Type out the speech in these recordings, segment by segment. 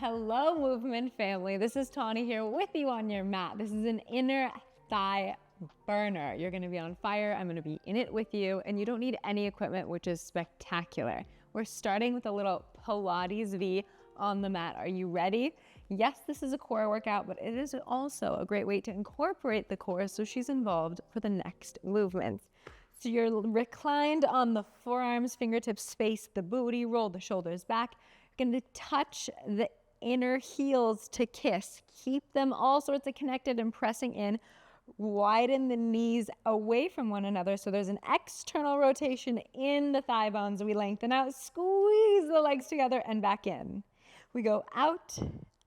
Hello, movement family. This is Tawny here with you on your mat. This is an inner thigh burner. You're going to be on fire. I'm going to be in it with you, and you don't need any equipment, which is spectacular. We're starting with a little Pilates V on the mat. Are you ready? Yes, this is a core workout, but it is also a great way to incorporate the core so she's involved for the next movements. So you're reclined on the forearms, fingertips face the booty, roll the shoulders back. You're going to touch the inner heels to kiss. Keep them all sorts of connected and pressing in. Widen the knees away from one another so there's an external rotation in the thigh bones. We lengthen out, squeeze the legs together and back in. We go out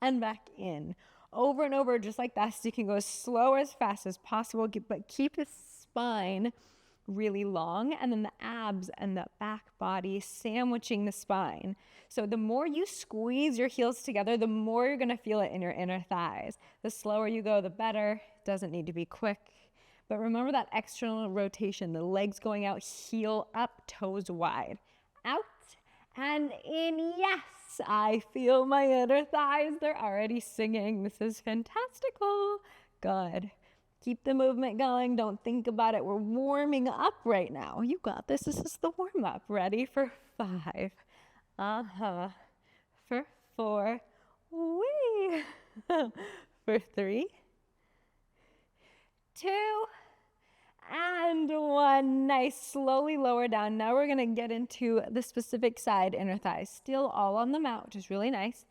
and back in. Over and over, just like that. So you can go as slow or as fast as possible, but keep the spine really long, and then the abs and the back body sandwiching the spine. So the more you squeeze your heels together, the more you're going to feel it in your inner thighs. The slower you go, the better. It doesn't need to be quick. But remember that external rotation, the legs going out, heel up, toes wide. Out and in. Yes, I feel my inner thighs. They're already singing. This is fantastical. Good. Keep the movement going. Don't think about it. We're warming up right now. You got this. This is the warm up. Ready for 5. For 4. Wee. For 3. 2. And 1. Nice. Slowly lower down. Now we're going to get into the specific side inner thighs. Still all on the mat, which is really nice.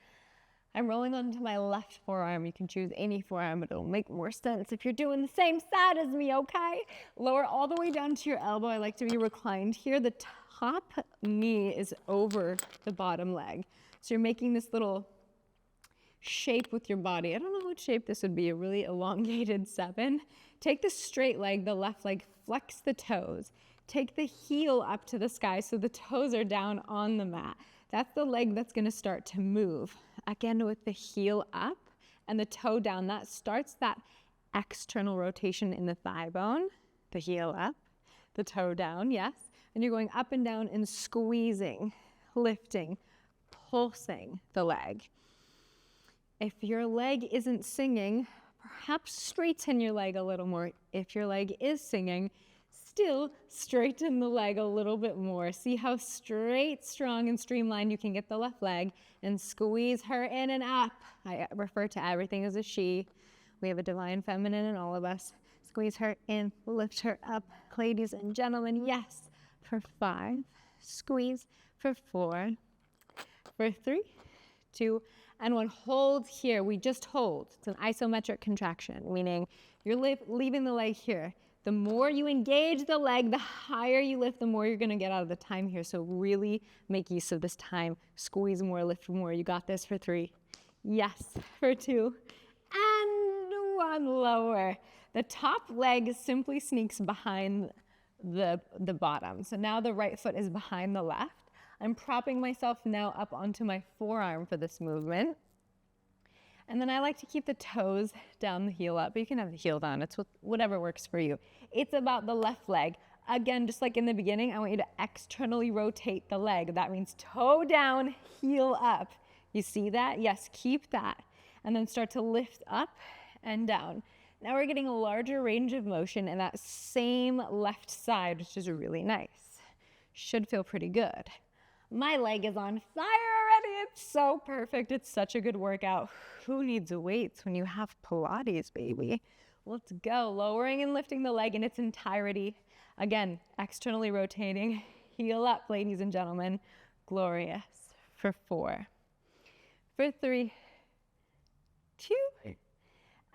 I'm rolling onto my left forearm. You can choose any forearm, but it'll make more sense if you're doing the same side as me, okay? Lower all the way down to your elbow. I like to be reclined here. The top knee is over the bottom leg. So you're making this little shape with your body. I don't know what shape this would be, a really elongated 7. Take the straight leg, the left leg, flex the toes. Take the heel up to the sky so the toes are down on the mat. That's the leg that's going to start to move. Again, with the heel up and the toe down, that starts that external rotation in the thigh bone. The heel up, the toe down, yes. And you're going up and down and squeezing, lifting, pulsing the leg. If your leg isn't singing, perhaps straighten your leg a little more. If your leg is singing, still straighten the leg a little bit more. See how straight, strong, and streamlined you can get the left leg, and squeeze her in and up. I refer to everything as a she. We have a divine feminine in all of us. Squeeze her in, lift her up. Ladies and gentlemen, yes. For 5, squeeze. For 4, for 3, 2, and 1. Hold here. We just hold. It's an isometric contraction, meaning you're leaving the leg here. The more you engage the leg, the higher you lift, the more you're going to get out of the time here. So really make use of this time. Squeeze more, lift more. You got this for 3. Yes, for 2. And 1 lower. The top leg simply sneaks behind the bottom. So now the right foot is behind the left. I'm propping myself now up onto my forearm for this movement. And then I like to keep the toes down, the heel up. But you can have the heel down. It's whatever works for you. It's about the left leg. Again, just like in the beginning, I want you to externally rotate the leg. That means toe down, heel up. You see that? Yes, keep that. And then start to lift up and down. Now we're getting a larger range of motion in that same left side, which is really nice. Should feel pretty good. My leg is on fire already. It's so perfect. It's such a good workout. Who needs weights when you have Pilates, baby? Let's go. Lowering and lifting the leg in its entirety. Again, externally rotating. Heel up, ladies and gentlemen. Glorious. For 4. For 3. 2.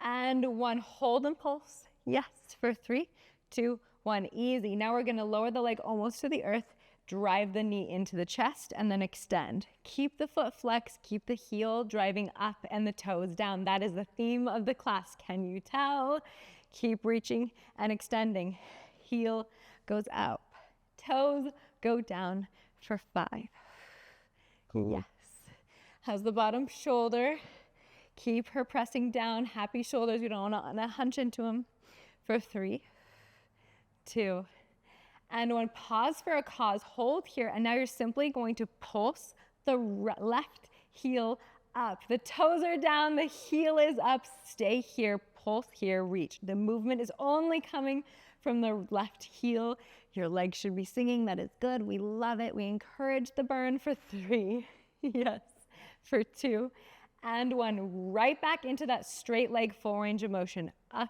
And 1. Hold and pulse. Yes. For 3, 2, 1. Easy. Now we're going to lower the leg almost to the earth. Drive the knee into the chest and then extend. Keep the foot flexed, keep the heel driving up and the toes down. That is the theme of the class. Can you tell? Keep reaching and extending. Heel goes up, toes go down for 5. Cool. Yes. How's the bottom shoulder? Keep her pressing down. Happy shoulders. You don't want to hunch into them. For 3, 2, and 1. Pause for a cause. Hold here, and now you're simply going to pulse the left heel up. The toes are down, the heel is up. Stay here, pulse here, reach. The movement is only coming from the left heel. Your legs should be singing. That is good. We love it. We encourage the burn for 3. Yes. For 2 and 1. Right back into that straight leg, full range of motion. Up.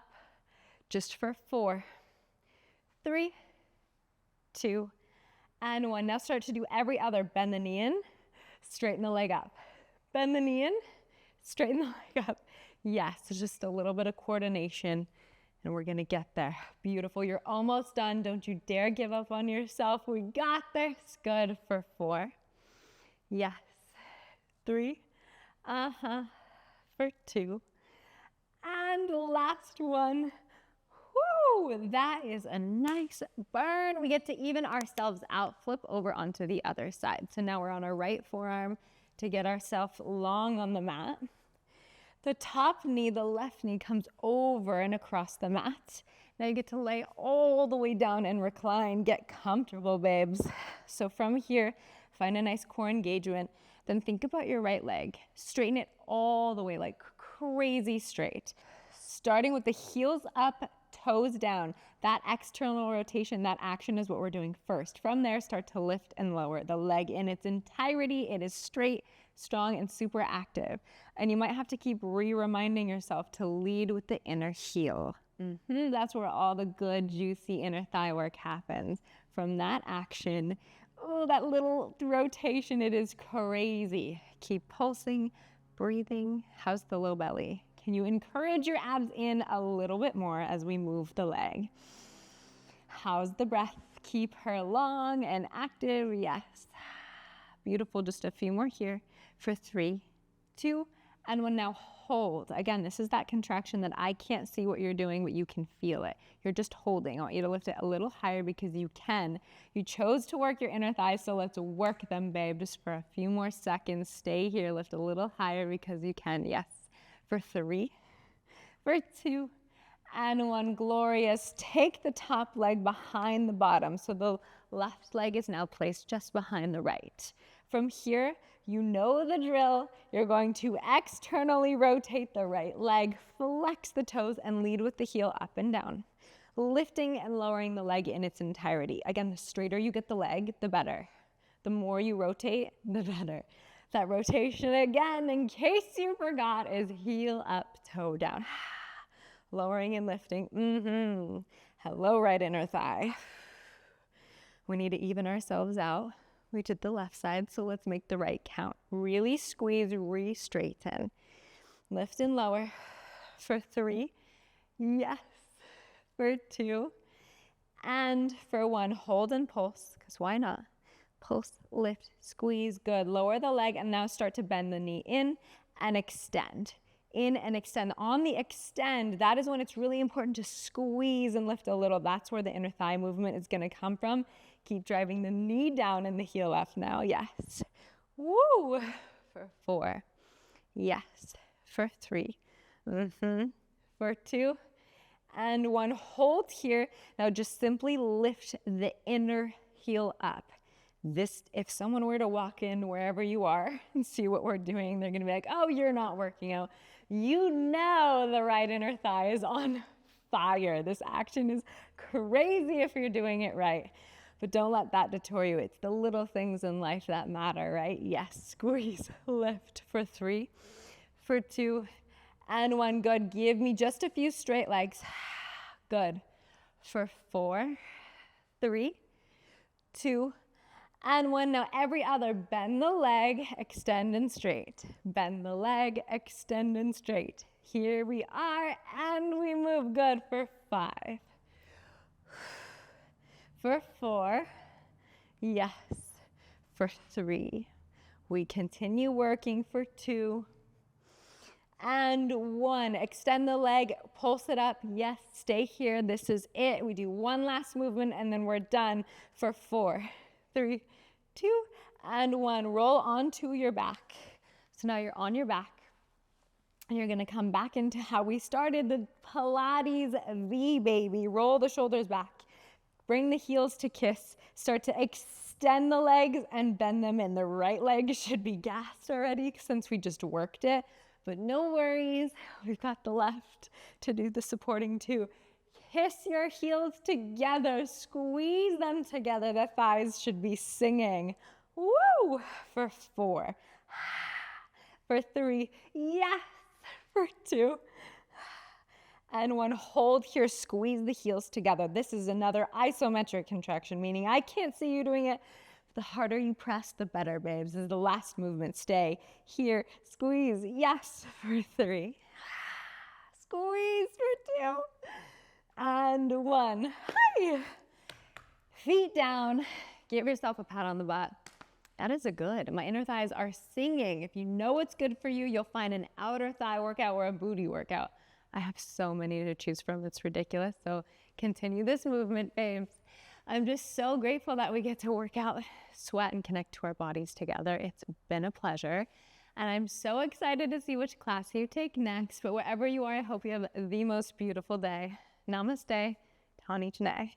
Just for 4, 3, 2, and 1. Now start to do every other. Bend the knee in, straighten the leg up. Bend the knee in, straighten the leg up. Yes, just a little bit of coordination, and we're gonna get there. Beautiful, you're almost done. Don't you dare give up on yourself. We got this. Good for 4. Yes. 3. For 2. And last one. Woo, that is a nice burn. We get to even ourselves out, flip over onto the other side. So now we're on our right forearm to get ourselves long on the mat. The top knee, the left knee comes over and across the mat. Now you get to lay all the way down and recline. Get comfortable, babes. So from here, find a nice core engagement. Then think about your right leg. Straighten it all the way, like crazy straight. Starting with the heels up, toes down. That external rotation, that action is what we're doing first. From there, start to lift and lower the leg in its entirety. It is straight, strong, and super active. And you might have to keep reminding yourself to lead with the inner heel. That's where all the good, juicy inner thigh work happens. From that action, oh, that little rotation, it is crazy. Keep pulsing, breathing. How's the low belly? Can you encourage your abs in a little bit more as we move the leg? How's the breath? Keep her long and active. Yes. Beautiful. Just a few more here for 3, 2, and 1. Now hold. Again, this is that contraction that I can't see what you're doing, but you can feel it. You're just holding. I want you to lift it a little higher because you can. You chose to work your inner thighs, so let's work them, babe, just for a few more seconds. Stay here. Lift a little higher because you can. Yes. For 3, for 2, and 1. Glorious. Take the top leg behind the bottom. So the left leg is now placed just behind the right. From here, you know the drill. You're going to externally rotate the right leg, flex the toes, and lead with the heel up and down. Lifting and lowering the leg in its entirety. Again, the straighter you get the leg, the better. The more you rotate, the better. That rotation again, in case you forgot, is heel up, toe down. Lowering and lifting. Hello, right inner thigh. We need to even ourselves out. We did the left side, so let's make the right count. Really squeeze, re-straighten. Lift and lower for 3. Yes. For 2. And for 1. Hold and pulse, because why not? Pulse, lift, squeeze, good. Lower the leg and now start to bend the knee in and extend. In and extend. On the extend, that is when it's really important to squeeze and lift a little. That's where the inner thigh movement is going to come from. Keep driving the knee down and the heel up now. Yes. Woo. For 4. Yes. For 3. For 2. And 1. Hold here. Now just simply lift the inner heel up. This, if someone were to walk in wherever you are and see what we're doing, they're gonna be like, oh, you're not working out. You know the right inner thigh is on fire. This action is crazy if you're doing it right. But don't let that deter you. It's the little things in life that matter, right? Yes, squeeze, lift for 3, for 2, and 1. Good. Give me just a few straight legs. Good. For 4, 3, 2, and 1. Now every other, bend the leg, extend and straight. Bend the leg, extend and straight. Here we are, and we move. Good. For 5. For 4. Yes. For 3. We continue working for 2. And 1. Extend the leg, pulse it up. Yes, stay here. This is it. We do one last movement, and then we're done for 4, 3, 2, and 1. Roll onto your back. So now you're on your back. And you're gonna come back into how we started, the Pilates V, baby. Roll the shoulders back. Bring the heels to kiss. Start to extend extend the legs and bend them in. The right leg should be gassed already since we just worked it, but no worries. We've got the left to do the supporting too. Kiss your heels together, squeeze them together. The thighs should be singing. Woo! For 4, for 3, yes, for 2, and 1. Hold here, squeeze the heels together. This is another isometric contraction, meaning I can't see you doing it. The harder you press, the better, babes. This is the last movement. Stay here, squeeze, yes, for 3, squeeze for 2, and 1. Hi. Feet down. Give yourself a pat on the butt. That is a good. My inner thighs are singing. If you know what's good for you, you'll find an outer thigh workout or a booty workout. I have so many to choose from. It's ridiculous. So continue this movement, babes. I'm just so grateful that we get to work out, sweat, and connect to our bodies together. It's been a pleasure. And I'm so excited to see which class you take next. But wherever you are, I hope you have the most beautiful day. Namaste. Tani Chane.